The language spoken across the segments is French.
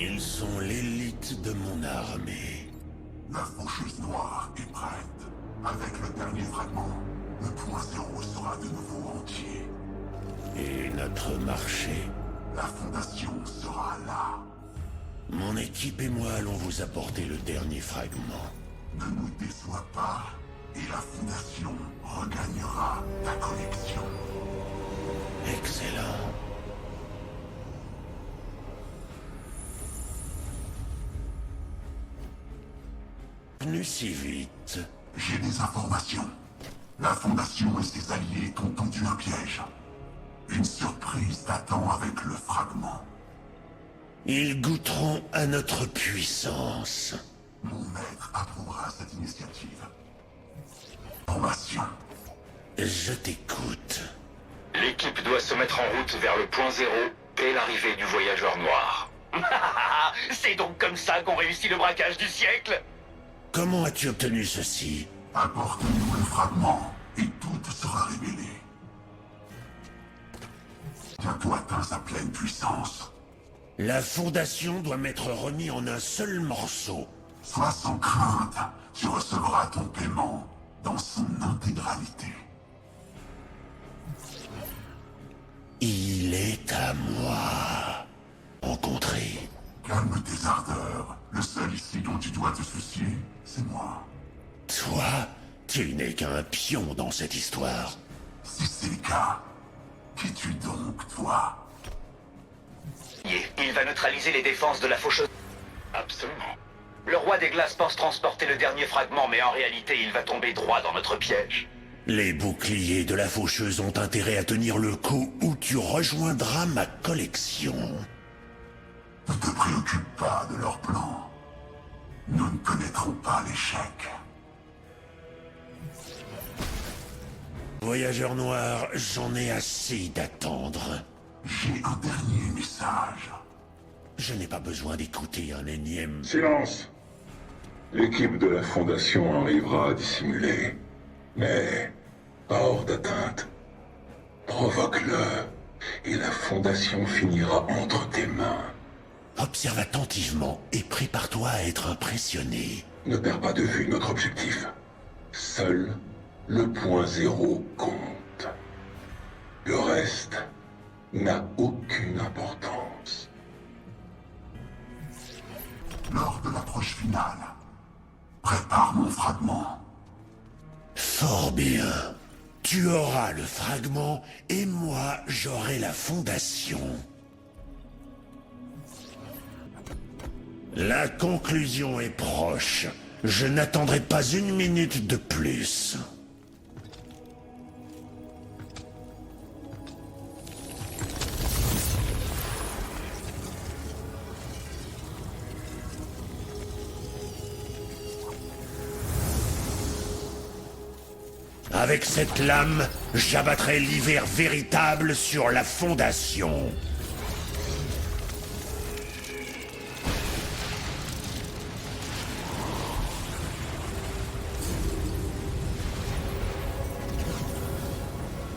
Ils sont l'élite de mon armée. La faucheuse noire est prête. Avec le dernier fragment, le point zéro sera de nouveau entier. Et notre marché? La fondation sera là. Mon équipe et moi allons vous apporter le dernier fragment. Ne nous déçois pas, et la fondation regagnera ta collection. Excellent. Venu si vite. J'ai des informations. La Fondation et ses alliés t'ont tendu un piège. Une surprise t'attend avec le fragment. Ils goûteront à notre puissance. Mon maître approuvera cette initiative. Formation. Je t'écoute. L'équipe doit se mettre en route vers le point zéro dès l'arrivée du voyageur noir. C'est donc comme ça qu'on réussit le braquage du siècle? Comment as-tu obtenu ceci? Apporte-nous le fragment, et tout te sera révélé. Bientôt atteint sa pleine puissance. La Fondation doit m'être remis en un seul morceau. Sois sans crainte, tu recevras ton paiement dans son intégralité. Il est à moi. Rencontré. Calme tes ardeurs. Le seul ici dont tu dois te soucier, c'est moi. Toi, tu n'es qu'un pion dans cette histoire. Si c'est le cas, qu'es-tu donc, toi? Il va neutraliser les défenses de la faucheuse. Absolument. Le roi des glaces pense transporter le dernier fragment, mais en réalité, il va tomber droit dans notre piège. Les boucliers de la faucheuse ont intérêt à tenir le coup ou tu rejoindras ma collection. Ne te préoccupe pas de leur plan. Nous ne connaîtrons pas l'échec. Voyageur noir, j'en ai assez d'attendre. J'ai un dernier message. Je n'ai pas besoin d'écouter un énième... Silence! L'équipe de la Fondation arrivera à dissimuler, mais pas hors d'atteinte. Provoque-le, et la Fondation finira entre tes mains. Observe attentivement et prépare-toi à être impressionné. Ne perds pas de vue notre objectif. Seul le point zéro compte. Le reste n'a aucune importance. Lors de l'approche finale, prépare mon fragment. Fort bien. Tu auras le fragment et moi j'aurai la Fondation. La conclusion est proche. Je n'attendrai pas une minute de plus. Avec cette lame, j'abattrai l'hiver véritable sur la Fondation.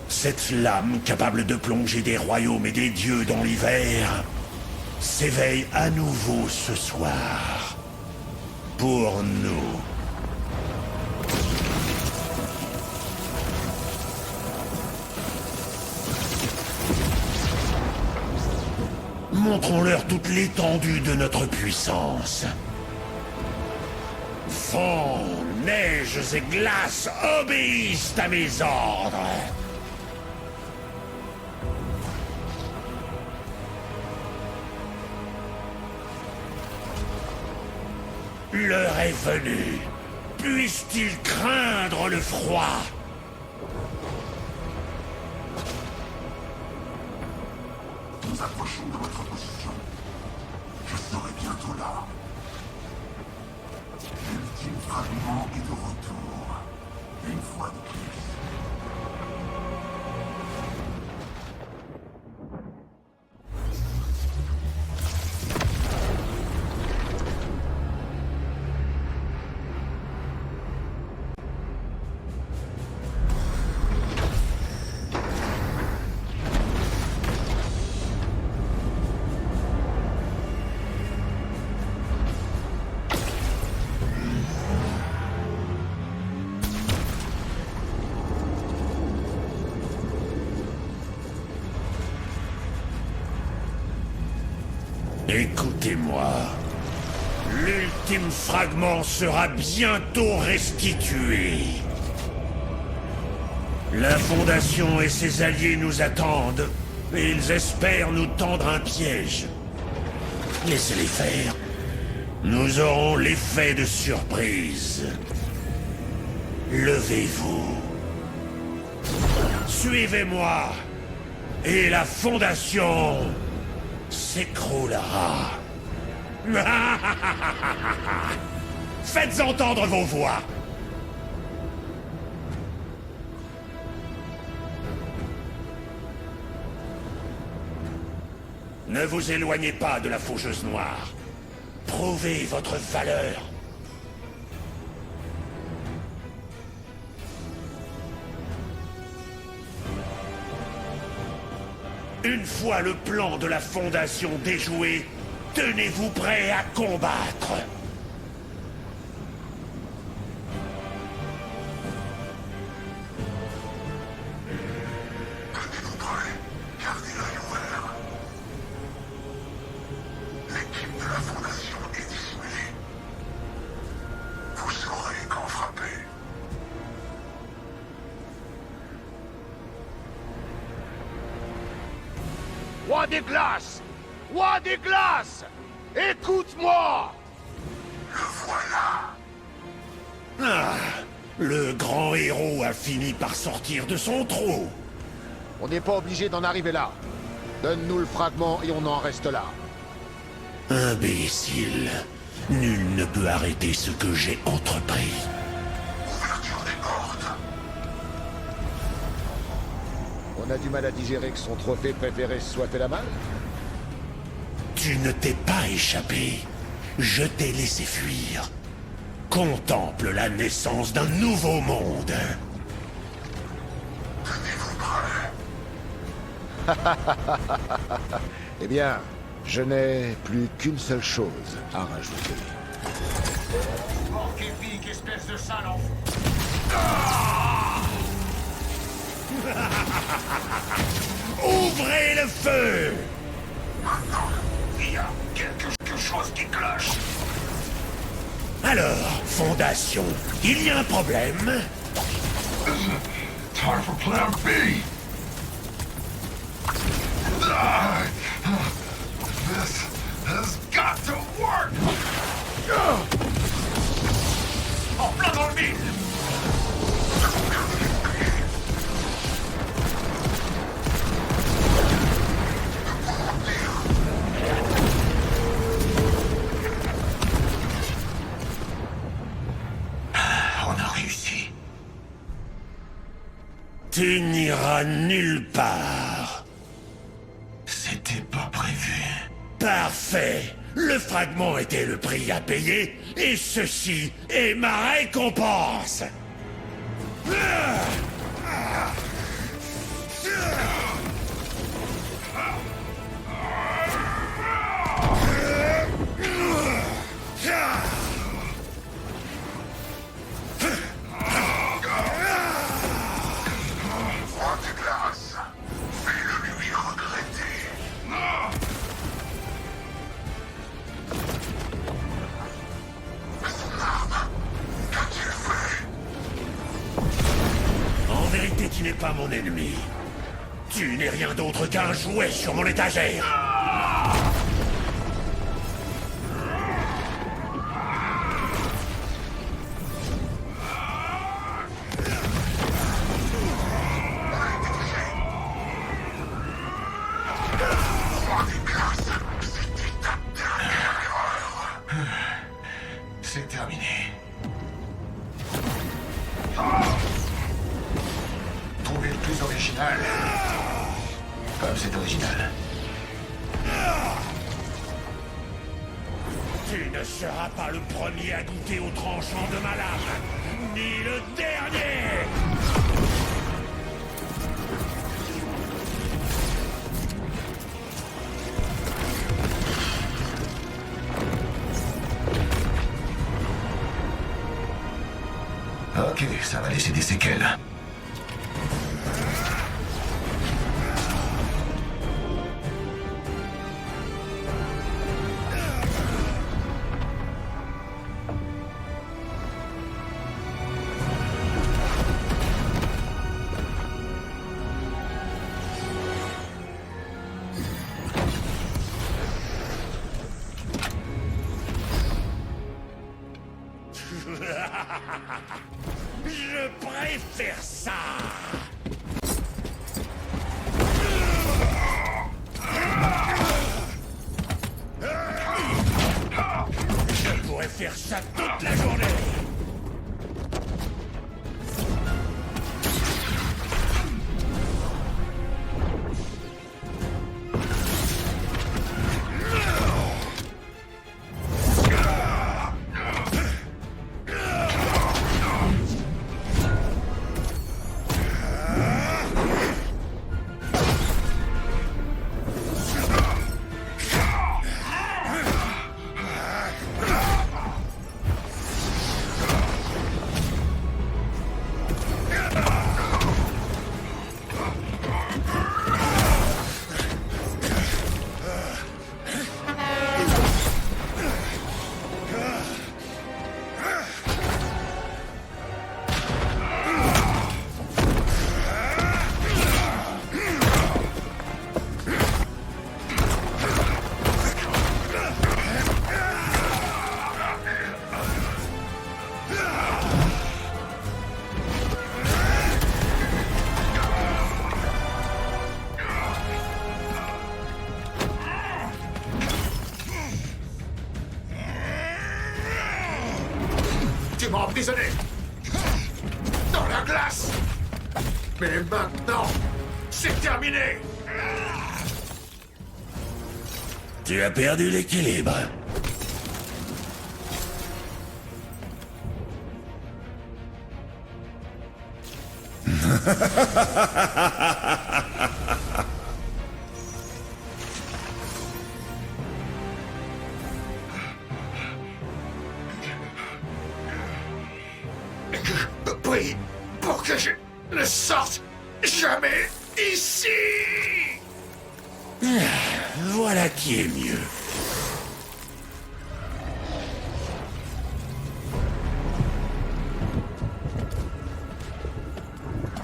Cette lame, capable de plonger des royaumes et des dieux dans l'hiver, s'éveille à nouveau ce soir. Pour nous. Montrons-leur toute l'étendue de notre puissance. Vent, neiges et glaces obéissent à mes ordres. L'heure est venue. Puissent-ils craindre le froid? Nous approchons de votre position. Je serai bientôt là. L'ultime fragment est de retour. Une fois de plus. Écoutez-moi. L'ultime fragment sera bientôt restitué. La Fondation et ses alliés nous attendent, et ils espèrent nous tendre un piège. Laissez-les faire. Nous aurons l'effet de surprise. Levez-vous. Suivez-moi, et la Fondation s'écroulera. Faites entendre vos voix. Ne vous éloignez pas de la faucheuse noire. Prouvez votre valeur. Une fois le plan de la Fondation déjoué, tenez-vous prêts à combattre. Tenez-vous prêts, gardez l'œil ouvert. L'équipe de la Fondation est dissimulée. Vous saurez quand frapper. Roi des glaces! Roi des glaces! Écoute-moi! Le voilà. Ah, le grand héros a fini par sortir de son trou. On n'est pas obligé d'en arriver là. Donne-nous le fragment et on en reste là. Imbécile. Nul ne peut arrêter ce que j'ai entrepris. Ouverture des portes. On a du mal à digérer que son trophée préféré soit fait la malle? Tu ne t'es pas échappé. Je t'ai laissé fuir. Contemple la naissance d'un nouveau monde. Tenez-vous prêts. Eh bien, je n'ai plus qu'une seule chose à rajouter. Porc épique, espèce de sale enfant. Ouvrez le feu! Il y a quelque chose qui cloche. Alors, Fondation, il y a un problème? Time for plan B. This has got to work. En plein dans le mille. On a réussi. Tu n'iras nulle part. C'était pas prévu. Parfait. Le fragment était le prix à payer, et ceci est ma récompense. Roi des glaces. Fais-le lui regretter. Mais son arme. Qu'as-tu fait? En vérité, tu n'es pas mon ennemi. Tu n'es rien d'autre qu'un jouet sur mon étagère. Roi des glaces. C'était ta dernière erreur. C'est terminé. Trouver le plus original. Comme c'est original. Tu ne seras pas le premier à goûter au tranchant de ma lame, ni le dernier. Ok, ça va laisser des séquelles. Je préfère ça. Je pourrais faire ça toute la journée. Tu m'as emprisonné dans la glace. Mais maintenant, c'est terminé. Tu as perdu l'équilibre. Prie pour que je ne sorte jamais ici. Voilà qui est mieux.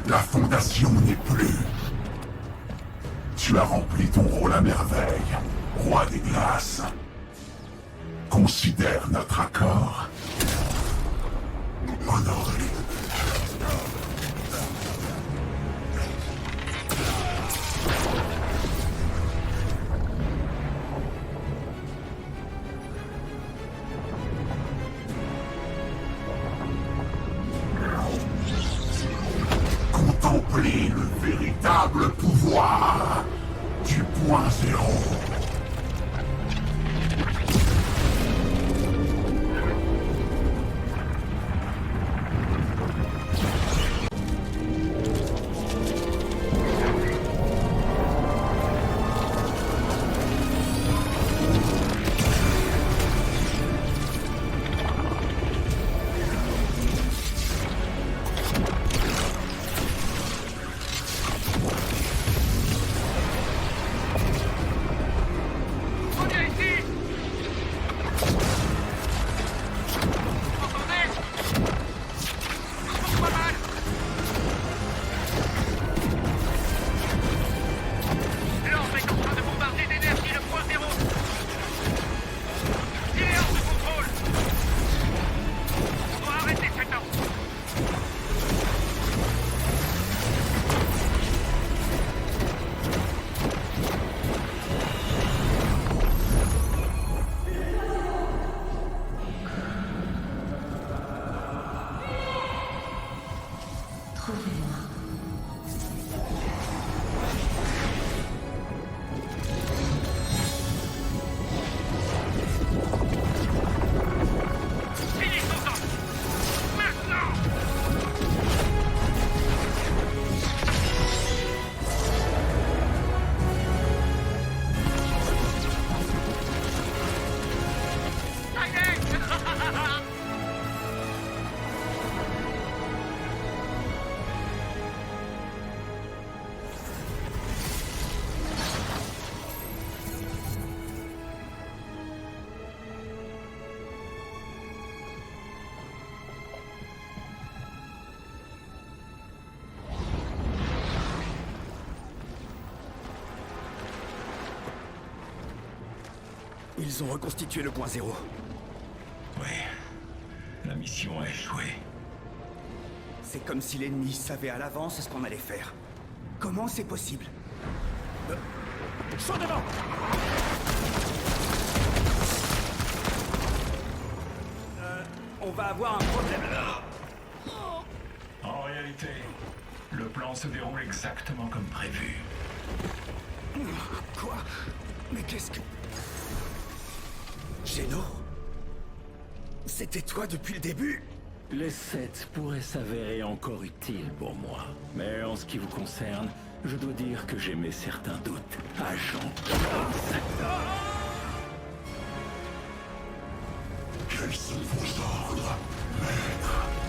La Fondation n'est plus. Tu as rempli ton rôle à merveille, roi des glaces. Considère notre accord honoré. Contemplez le véritable pouvoir du point zéro. Ils ont reconstitué le point zéro. Ouais. La mission a échoué. C'est comme si l'ennemi savait à l'avance ce qu'on allait faire. Comment c'est possible? Chaud devant! On va avoir un problème. En réalité, le plan se déroule exactement comme prévu. Quoi? Mais qu'est-ce que... Géno? C'était toi depuis le début? Les 7 pourraient s'avérer encore utiles pour moi. Mais en ce qui vous concerne, je dois dire que j'émets certains doutes. Agent Quels sont vos ordres, maître?